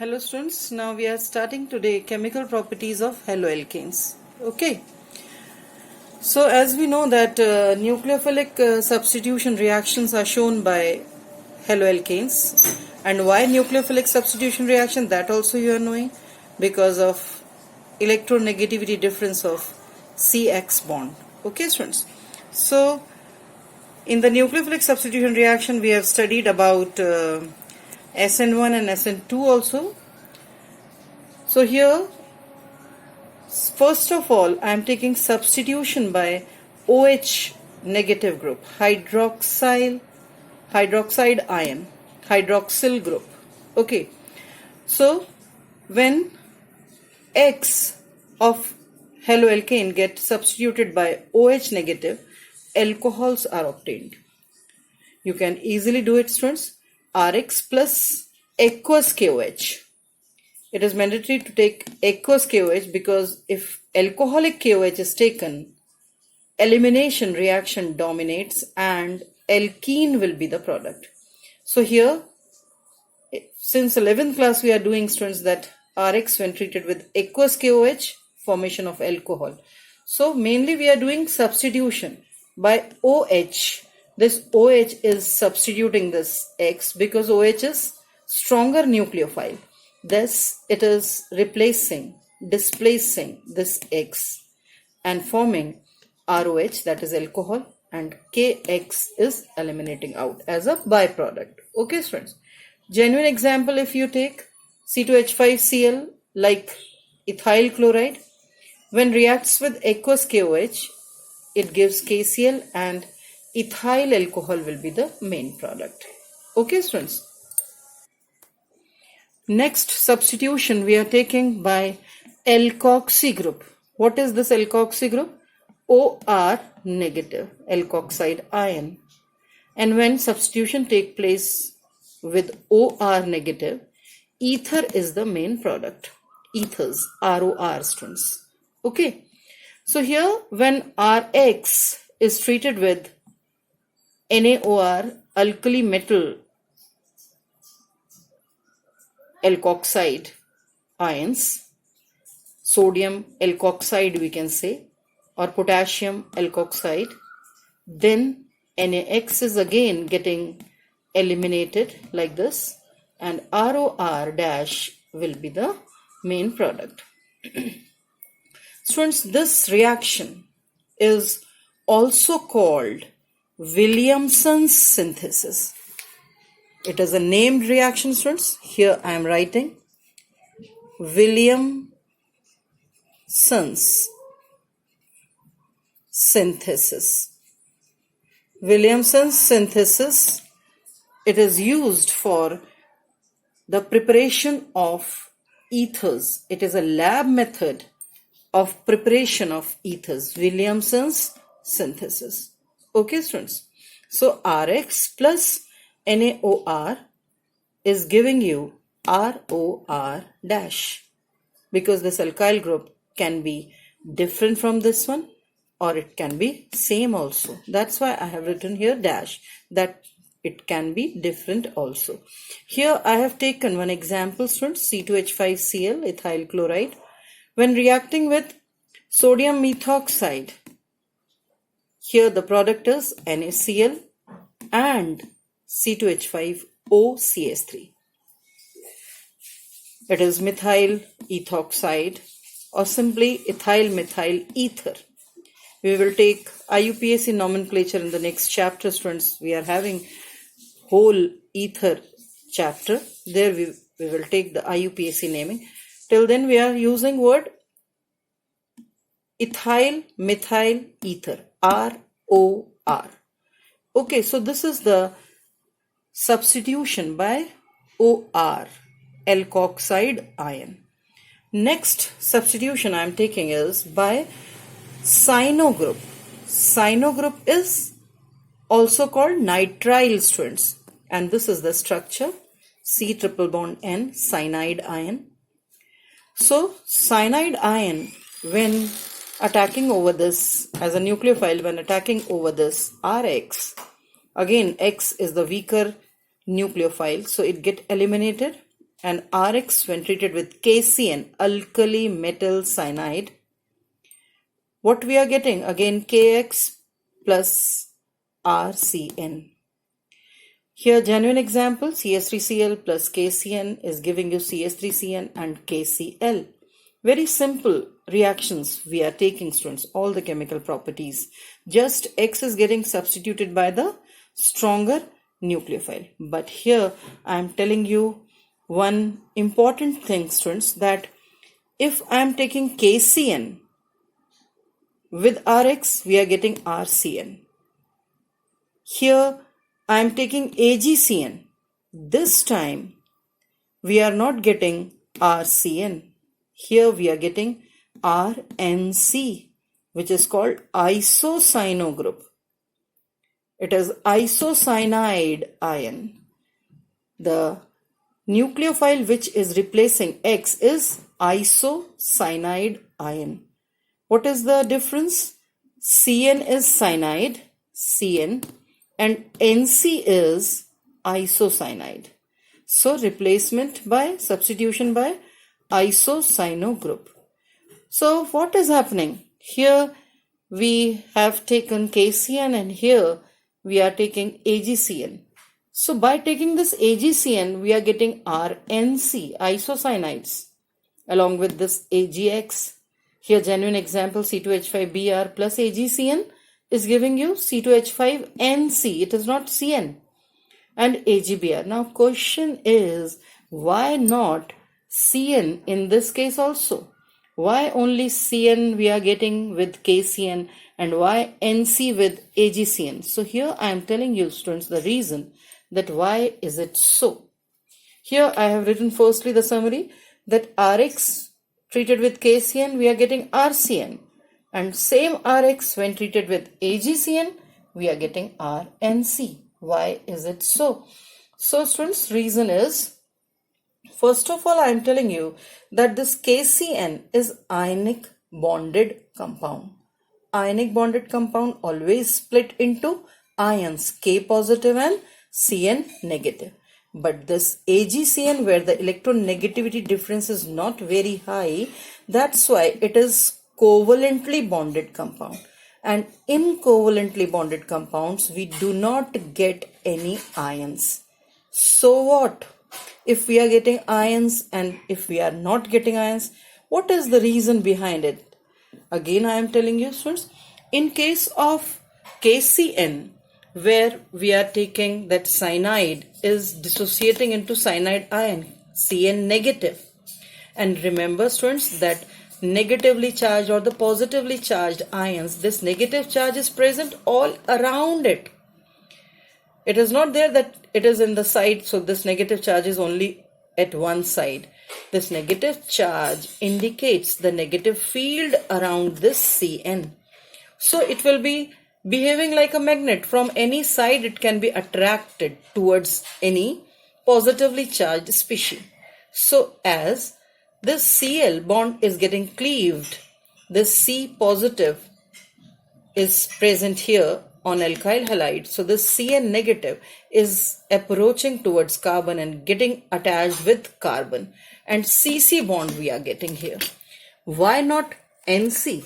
Hello students, now we are starting today chemical properties of haloalkanes. Okay, so as we know that nucleophilic substitution reactions are shown by haloalkanes, and why nucleophilic substitution reaction, that also you are knowing, because of electronegativity difference of CX bond. Okay students, so in the nucleophilic substitution reaction we have studied about SN1 and SN2 also. So here, first of all, I am taking substitution by OH negative group, hydroxide ion, hydroxyl group. Okay, so when X of haloalkane gets substituted by OH negative, alcohols are obtained. You can easily do it, students. Rx plus aqueous KOH. It is mandatory to take aqueous KOH because if alcoholic KOH is taken, elimination reaction dominates and alkene will be the product. So here, since 11th class we are doing, students, that Rx when treated with aqueous KOH, formation of alcohol. So mainly we are doing substitution by OH. This OH is substituting this X because OH is stronger nucleophile. Thus, it is displacing this X and forming ROH, that is alcohol, and KX is eliminating out as a byproduct. Okay, friends. Genuine example, if you take C2H5Cl like ethyl chloride, when reacts with aqueous KOH, it gives KCl and ethyl alcohol will be the main product. Okay, students. Next substitution we are taking by alkoxy group. What is this alkoxy group? OR negative, alkoxide ion. And when substitution take place with OR negative, ether is the main product. Ethers, ROR, students. Okay. So here when RX is treated with NaOR, alkali metal alkoxide ions, sodium alkoxide we can say, or potassium alkoxide, then NaX is again getting eliminated like this, and ROR dash will be the main product. Students, this reaction is also called Williamson's synthesis. It is a named reaction, students. Here I am writing Williamson's synthesis. Williamson's synthesis, it is used for the preparation of ethers. It is a lab method of preparation of ethers. Williamson's synthesis. Okay, students. So Rx plus NaOR is giving you ROR dash, because this alkyl group can be different from this one or it can be same also. That's why I have written here dash, that it can be different also. Here I have taken one example, students, C2H5Cl, ethyl chloride. When reacting with sodium methoxide, here the product is NaCl and C2H5OCH3. It is methyl ethoxide or simply ethyl methyl ether. We will take IUPAC nomenclature in the next chapter, students. We are having whole ether chapter. There we will take the IUPAC naming. Till then we are using word ethyl methyl ether, ROR. Okay, so this is the substitution by OR, alkoxide ion. Next substitution I am taking is by cyano group. Cyano group is also called nitrile, students, and this is the structure, C triple bond N, cyanide ion. So cyanide ion, when attacking over this as a nucleophile, when attacking over this Rx, again X is the weaker nucleophile, so it get eliminated and Rx when treated with KCN, alkali metal cyanide, what we are getting? Again Kx plus RCN. Here genuine example, CS3Cl plus KCN is giving you CS3CN and KCl. Very simple reactions we are taking, students, all the chemical properties. Just X is getting substituted by the stronger nucleophile. But here I am telling you one important thing, students, that if I am taking KCN with Rx, we are getting RCN. Here I am taking AgCN. This time we are not getting RCN. Here we are getting RNC, which is called isocyano group. It is isocyanide ion. The nucleophile which is replacing X is isocyanide ion. What is the difference? CN is cyanide, CN, and NC is isocyanide. So replacement by substitution by isocyano group. So what is happening? Here we have taken KCN and here we are taking AgCN. So by taking this AgCN, we are getting RNC, isocyanides, along with this AgX. Here genuine example, C2H5Br plus AgCN is giving you C2H5NC. It is not CN. And AgBr. Now question is, why not CN in this case also? Why only CN we are getting with KCN and why NC with AgCN? So here I am telling you, students, the reason that why is it so. Here I have written firstly the summary that Rx treated with KCN we are getting RCN, and same Rx when treated with AgCN we are getting RNC. Why is it so? So students, reason is, first of all, I am telling you that this KCN is ionic bonded compound. Ionic bonded compound always split into ions, K positive and Cn negative. But this AgCN, where the electronegativity difference is not very high, that's why it is covalently bonded compound. And in covalently bonded compounds, we do not get any ions. So what? If we are getting ions and if we are not getting ions, what is the reason behind it? Again, I am telling you, students, in case of KCN, where we are taking that cyanide is dissociating into cyanide ion, Cn negative. And remember, students, that negatively charged or the positively charged ions, this negative charge is present all around it. It is not there that it is in the side, so this negative charge is only at one side. This negative charge indicates the negative field around this Cn. So it will be behaving like a magnet. From any side it can be attracted towards any positively charged species. So as this Cl bond is getting cleaved, this C positive is present here on alkyl halide. So this Cn negative is approaching towards carbon and getting attached with carbon. And CC bond we are getting here. Why not NC?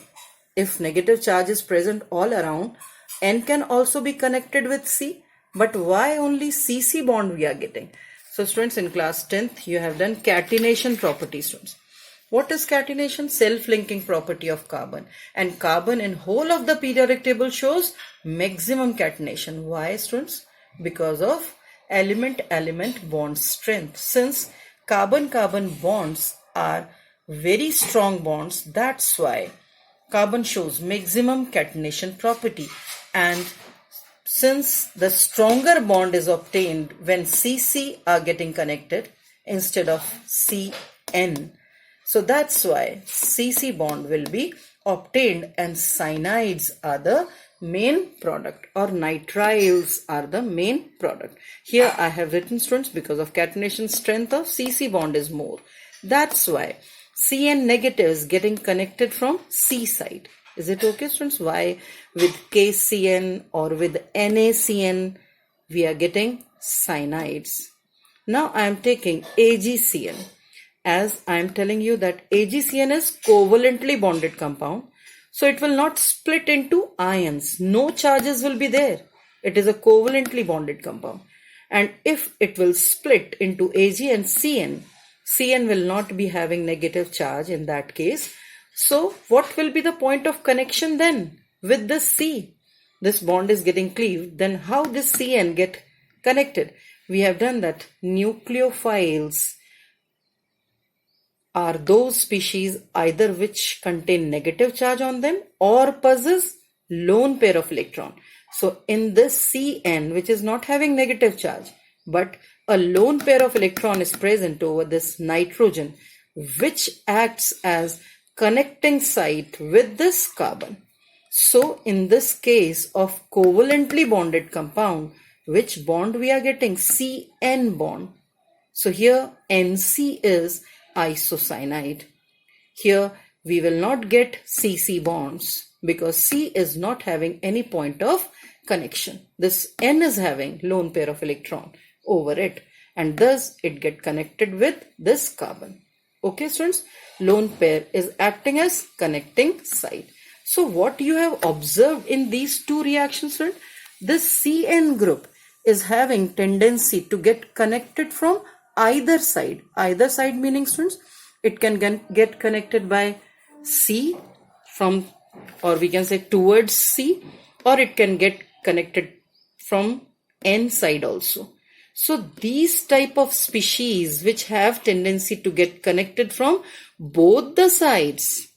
If negative charge is present all around, N can also be connected with C. But why only CC bond we are getting? So students, in class 10th, you have done catenation property, students. What is catenation? Self-linking property of carbon. And carbon in whole of the periodic table shows maximum catenation. Why, students? Because of element-element bond strength. Since carbon-carbon bonds are very strong bonds, that's why carbon shows maximum catenation property. And since the stronger bond is obtained when CC are getting connected instead of CN, so that's why CC bond will be obtained and cyanides are the main product or nitriles are the main product. Here I have written, students, because of catenation strength of CC bond is more. That's why Cn negative is getting connected from C side. Is it okay, students? Why with KCN or with NaCN we are getting cyanides? Now I am taking AgCN. As I am telling you that AgCN is covalently bonded compound, so it will not split into ions. No charges will be there. It is a covalently bonded compound. And if it will split into Ag and Cn, Cn will not be having negative charge in that case. So what will be the point of connection then with this C? This bond is getting cleaved. Then how this Cn get connected? We have done that. Nucleophiles are those species either which contain negative charge on them or possess lone pair of electron. So in this Cn, which is not having negative charge, but a lone pair of electron is present over this nitrogen, which acts as connecting site with this carbon. So in this case of covalently bonded compound, which bond we are getting? Cn bond. So here Nc is isocyanide. Here we will not get CC bonds because C is not having any point of connection. This N is having lone pair of electron over it, and thus it get connected with this carbon. Okay students, lone pair is acting as connecting site. So what you have observed in these two reactions, students, this Cn group is having tendency to get connected from either side. Either side meaning, students, it can get connected by C from, or we can say towards C, or it can get connected from N side also. So these type of species which have tendency to get connected from both the sides,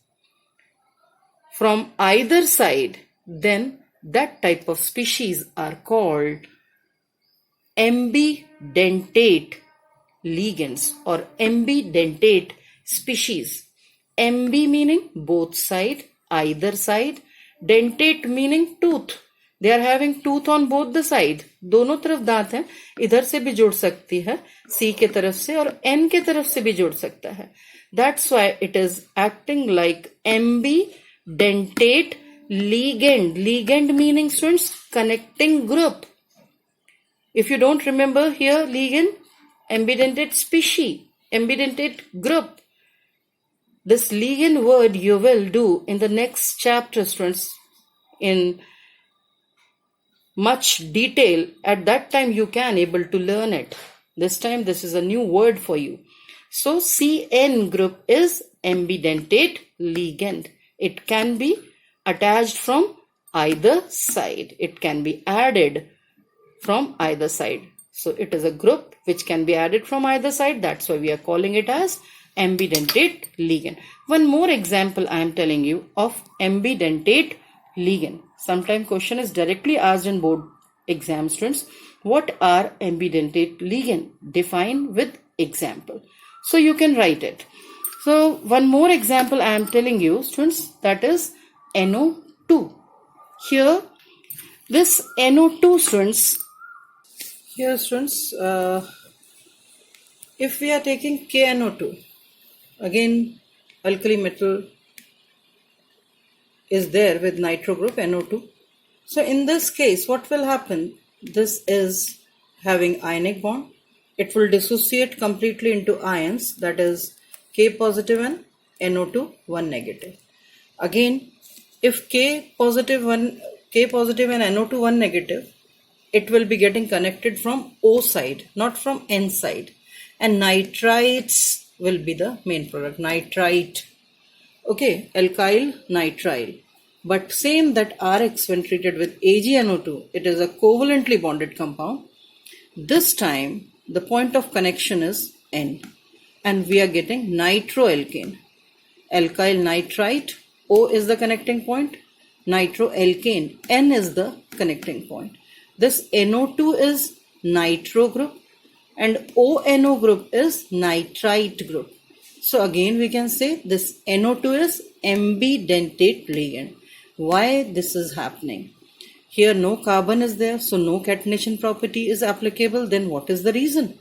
from either side, then that type of species are called ambidentate ligands or ambidentate species. Ambi meaning both side, either side. Dentate meaning tooth. They are having tooth on both the side. दोनों तरफ दांत हैं. इधर से भी जुड़ सकती है C के तरफ से और N के तरफ से भी जुड़ सकता है. That's why it is acting like ambidentate ligand. Ligand meaning, students, connecting group. If you don't remember here, ligand, ambidentate species, ambidentate group. This ligand word you will do in the next chapter, students, in much detail. At that time you can able to learn it. This time this is a new word for you. So Cn group is ambidentate ligand. It can be attached from either side. It can be added from either side. So it is a group which can be added from either side. That's why we are calling it as ambidentate ligand. One more example I am telling you of ambidentate ligand. Sometime question is directly asked in board exam, students. What are ambidentate ligand? Define with example. So you can write it. So one more example I am telling you, students, that is NO2. Here this NO2, students, here students, if we are taking KNO2, again alkali metal is there with nitro group NO2. So in this case, what will happen? This is having ionic bond. It will dissociate completely into ions, that is K positive and NO2 1 negative. Again, if K positive and NO2 1 negative, it will be getting connected from O side, not from N side. And nitrites will be the main product, nitrite. Okay, alkyl nitrile. But same that Rx when treated with AgNO2, it is a covalently bonded compound. This time the point of connection is N, and we are getting nitroalkane. Alkyl nitrite, O is the connecting point. Nitroalkane, N is the connecting point. This NO2 is nitro group and ONO group is nitrite group. So again we can say this NO2 is ambidentate ligand. Why this is happening? Here no carbon is there, so no catenation property is applicable. Then what is the reason?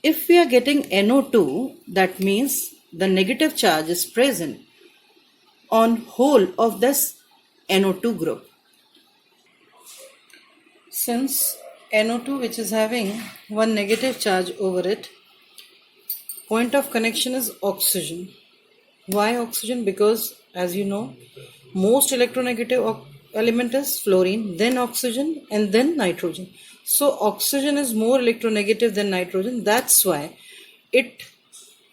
If we are getting NO2, that means the negative charge is present on whole of this NO2 group. Since NO2 which is having one negative charge over it. Point of connection is oxygen. Why oxygen? Because as you know, most electronegative element is fluorine, then oxygen, and then nitrogen. So oxygen is more electronegative than nitrogen. That's why it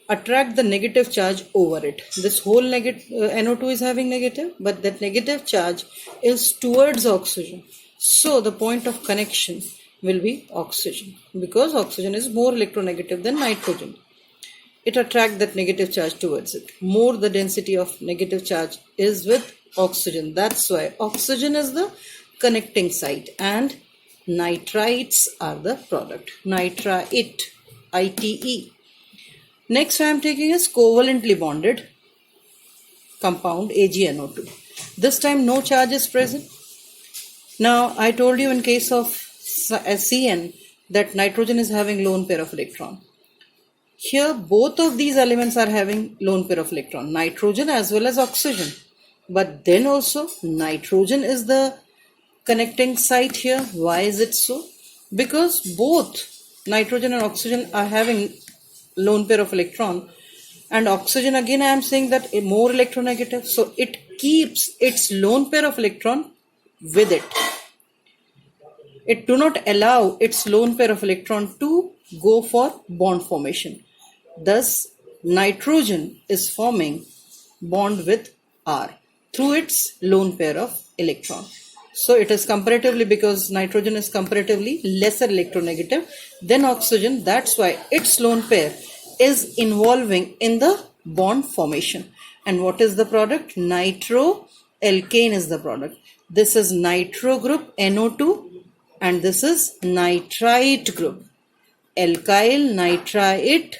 attract the negative charge over it. This whole NO2 is having negative, but that negative charge is towards oxygen. So the point of connection will be oxygen, because oxygen is more electronegative than nitrogen. It attracts that negative charge towards it. More the density of negative charge is with oxygen. That's why oxygen is the connecting site and nitrites are the product. Nitrite, ITE. Next I am taking is covalently bonded compound AgNO2. This time no charge is present. Now I told you in case of CN that nitrogen is having lone pair of electron. Here both of these elements are having lone pair of electron, nitrogen as well as oxygen. But then also nitrogen is the connecting site here. Why is it so? Because both nitrogen and oxygen are having lone pair of electron, and oxygen again I am saying that more electronegative, so it keeps its lone pair of electron with it. It do not allow its lone pair of electron to go for bond formation. Thus nitrogen is forming bond with R through its lone pair of electron. So it is comparatively, because nitrogen is comparatively lesser electronegative than oxygen, that's why its lone pair is involving in the bond formation. And what is the product? Nitroalkane is the product. This is nitro group NO2 and this is nitrite group. Alkyl nitrite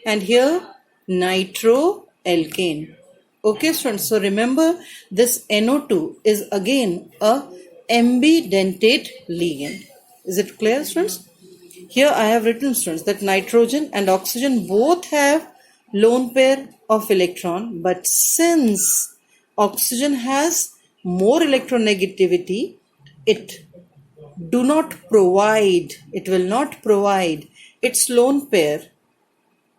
and here nitroalkane. Okay students, so remember this NO2 is again a ambidentate ligand. Is it clear students? Here I have written students that nitrogen and oxygen both have lone pair of electron, but since oxygen has more electronegativity, it will not provide its lone pair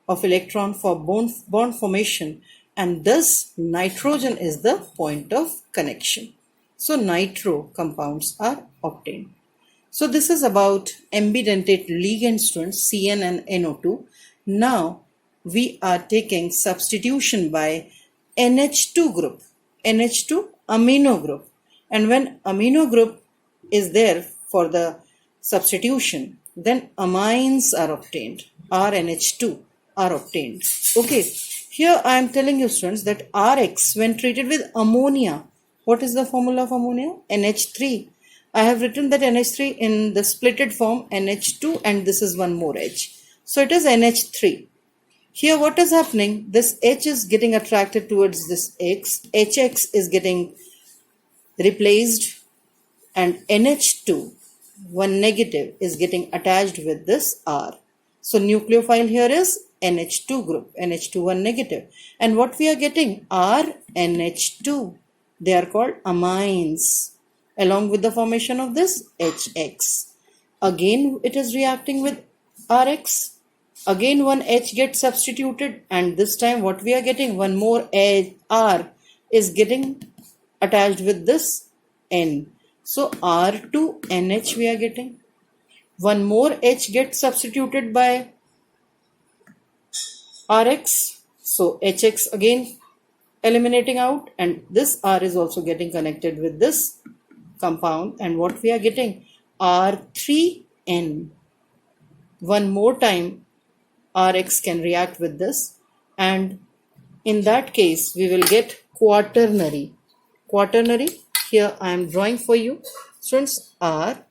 of electron for bond formation, and thus nitrogen is the point of connection. So nitro compounds are obtained. So this is about ambidentate ligand students, CN and NO2. Now we are taking substitution by NH2 group, NH2 amino group. And when amino group is there for the substitution, then amines are obtained, RNH2 are obtained. Okay, here I am telling you students that Rx when treated with ammonia, what is the formula of ammonia? NH3. I have written that NH3 in the splitted form NH2 and this is one more H. So it is NH3. Here what is happening? This H is getting attracted towards this X. HX is getting replaced and NH2, one negative, is getting attached with this R. So nucleophile here is NH2 group, NH2 one negative. And what we are getting? RNH2. They are called amines, along with the formation of this HX. Again it is reacting with RX. Again one H gets substituted and this time what we are getting? One more R is getting attached with this N. So R2NH we are getting. One more H gets substituted by RX. So HX again eliminating out and this R is also getting connected with this compound, and what we are getting? R3N. One more time RX can react with this, and in that case we will get quaternary. Quaternary, here I am drawing for you students. R,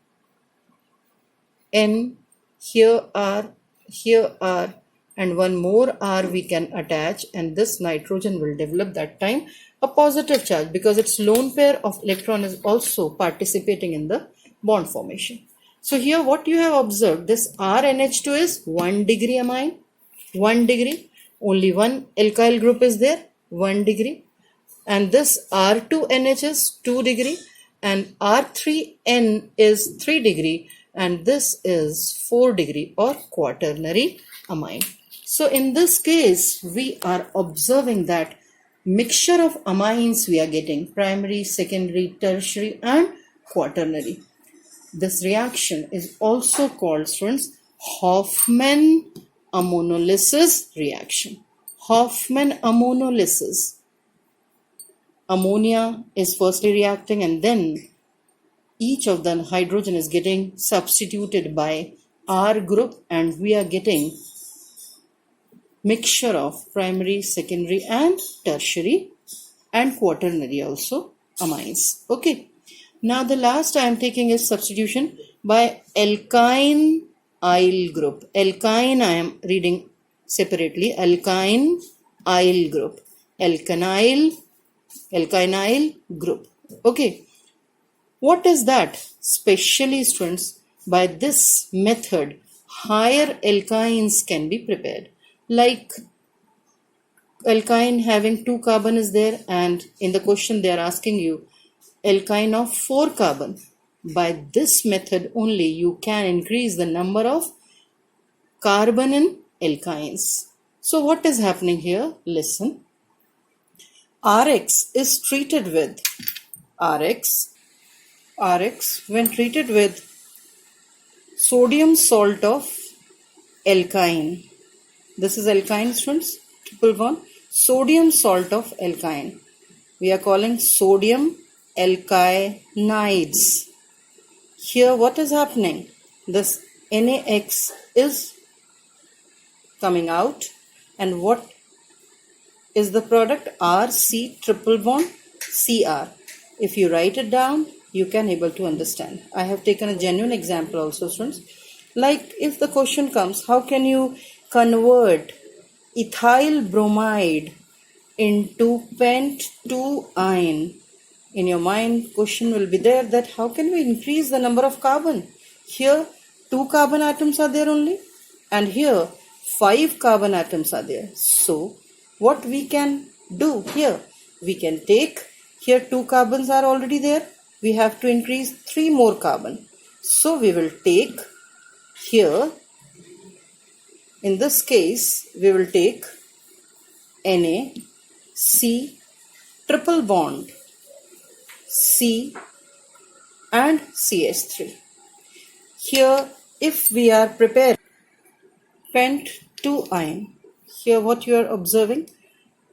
N, here R, and one more R we can attach, and this nitrogen will develop that time a positive charge because its lone pair of electron is also participating in the bond formation. So here what you have observed, this RNH2 is 1 degree amine, 1 degree, only one alkyl group is there, 1 degree, and this R2NH is 2 degree and R3N is 3 degree, and this is 4 degree or quaternary amine. So in this case, we are observing that mixture of amines we are getting, primary, secondary, tertiary and quaternary. This reaction is also called, students, Hofmann ammonolysis reaction. Hofmann ammonolysis. Ammonia is firstly reacting and then each of the hydrogen is getting substituted by R group and we are getting mixture of primary, secondary and tertiary and quaternary also amines. Okay. Now the last I am taking is substitution by alkyne yl group. Alkyne I am reading separately. Alkyne yl group. Alkynyl group. Okay. What is that? Specially, students, by this method, higher alkynes can be prepared. Like alkyne having 2 carbon is there, and in the question they are asking you alkyne of 4 carbon. By this method only you can increase the number of carbon in alkynes. So what is happening here? Listen. RX is treated with RX when treated with sodium salt of alkyne. This is alkyne, students, triple bond. Sodium salt of alkyne. We are calling sodium alkynides. Here what is happening? This NaX is coming out and what is the product? RC triple bond Cr. If you write it down, you can able to understand. I have taken a genuine example also, students. Like if the question comes, how can you convert ethyl bromide into pent-2-ine? In your mind, question will be there that how can we increase the number of carbon? Here 2 carbon atoms are there only and here 5 carbon atoms are there. So what we can do here? We can take, here 2 carbons are already there. We have to increase 3 more carbon. So we will take here, in this case, we will take Na, C, triple bond, C and CH3. Here, if we are preparing pent-2-ine, here what you are observing,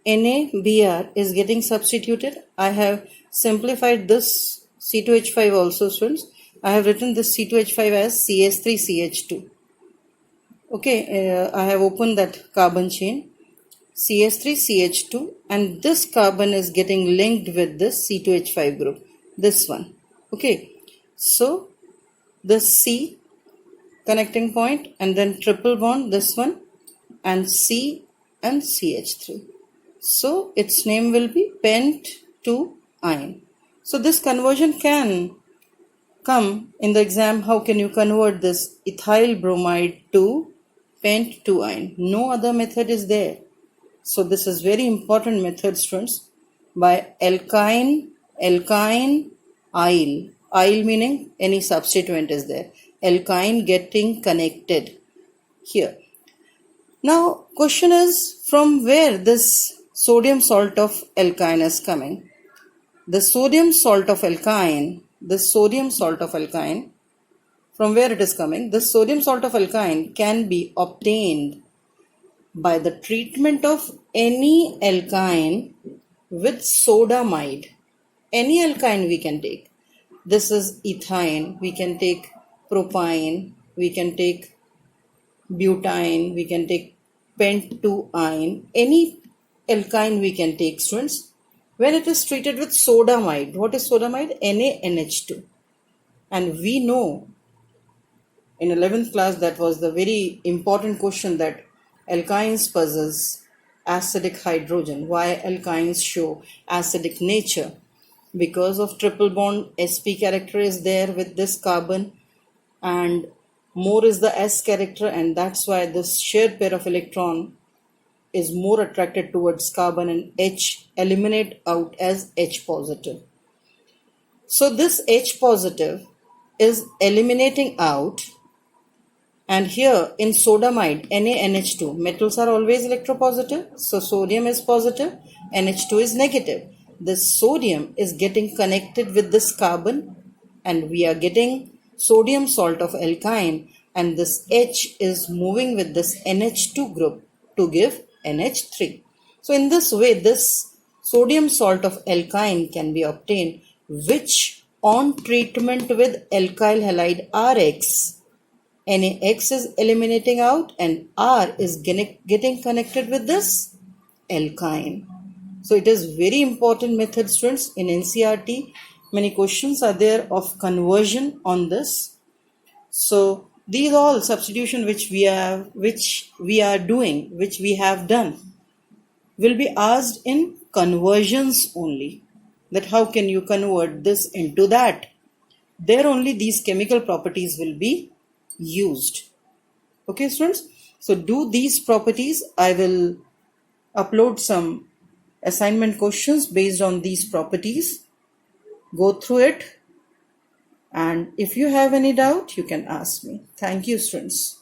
NaBr is getting substituted. I have simplified this C2H5 also, students. I have written this C2H5 as CH3CH2. Okay, I have opened that carbon chain, CH3CH2, and this carbon is getting linked with this C2H5 group, this one. Okay, so this C connecting point and then triple bond, this one, and C and CH3. So its name will be pent-2-ine. So this conversion can come in the exam. How can you convert this ethyl bromide to pent-2-ine? No other method is there. So this is very important method, students. By alkyne yl. Yl meaning any substituent is there. Alkyne getting connected here. Now question is, from where this sodium salt of alkyne is coming? The sodium salt of alkyne, from where it is coming? The sodium salt of alkyne can be obtained by the treatment of any alkyne with sodamide. Any alkyne we can take. This is ethine, we can take propyne, we can take butane, we can take pent-2-ine. Any alkyne we can take, students. When it is treated with sodamide, what is sodamide? NaNH2. And we know in 11th class that was the very important question that alkynes possess acidic hydrogen. Why alkynes show acidic nature? Because of triple bond sp character is there with this carbon and more is the s character, and that's why this shared pair of electron is more attracted towards carbon and H eliminate out as H positive. So this H positive is eliminating out, and here in sodamide NaNH2, metals are always electropositive, so sodium is positive, NH2 is negative. This sodium is getting connected with this carbon, and we are getting sodium salt of alkyne, and this H is moving with this NH2 group to give NH3. So in this way, this sodium salt of alkyne can be obtained, which on treatment with alkyl halide RX, NaX is eliminating out and R is getting connected with this alkyne. So it is very important method, students. In NCERT, many questions are there of conversion on this. So these all substitution which we have done will be asked in conversions only. That how can you convert this into that? There only these chemical properties will be used. Okay, students. So do these properties. I will upload some assignment questions based on these properties. Go through it. And if you have any doubt, you can ask me. Thank you, students.